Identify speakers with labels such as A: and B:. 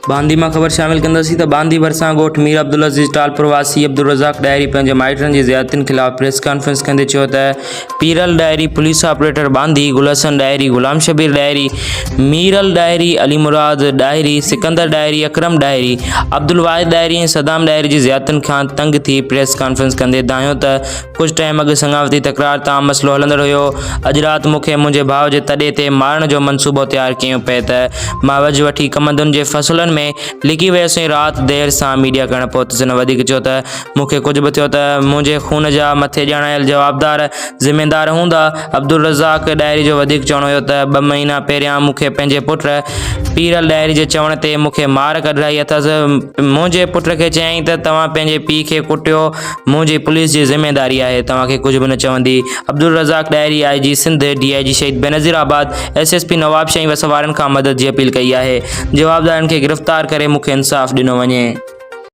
A: बांदी में खबर शामिल कंदासीं त बांदी भरसा गोठ मीर अब्दुल अज़ीज़ टाल प्रवासी अब्दुल रज़ाक डायरी पंहिंजे माइटनि जी ज़ियादतियुनि खिलाफ़ प्रेस कॉन्फ्रेंस कंदे चयो त पीरल डायरी पुलिस ऑपरेटर बांदी, गुलहसन डायरी, गुलाम शबीर डायरी, मीरल डायरी, अली मुराद डायरी, सिकंदर डायरी, अकरम डायरी, अब्दुल वाहिद डायरी ऐं सदाम डायरी जी ज़ियादतियुनि खां तंग थी प्रेस कॉन्फ्रेंस कंदे दाहियो त कुछ टाइम अॻु संगावती तकरार तां मसलो हलंदड़ हुयो। अॼु राति मूंखे मुंहिंजे भाउ जे तॾे ते मारण जो मनसूबो तैयार कयो पिए त मां वज वठी कमंदुनि जे फसलनि में लिकी वियसि। रात देर सां मीडिया करण पहुतुसि। वधीक चयो त मूंखे कुछ भी थियो त मुंहिंजे खून जा मथे ॼाणायल जवाबदार ज़िम्मेदार हूंदा। अब्दुल रज़ाक डायरी जो वधीक चवणो हुयो त 2 महीना पहिरियां मूंखे पंहिंजे पुट पीरल डायरी जे चवण ते मूंखे मार कढाई अथसि। मुंहिंजे पुट खे चयईं त तव्हां पंहिंजे पीउ खे कुटियो, मुंहिंजी पुलिस जी ज़िम्मेदारी आहे, तव्हांखे कुछ भी न चवंदी। अब्दुल रज़ाक डायरी IG सिंध, DIG शहीद बेनज़ीर आबाद, SSP नवाब शाही वसवारनि खां मदद जी अपील कई आहे। जवाबदारनि खे गिरफ़्तार करे मूंखे इंसाफ़ ॾिनो वञे।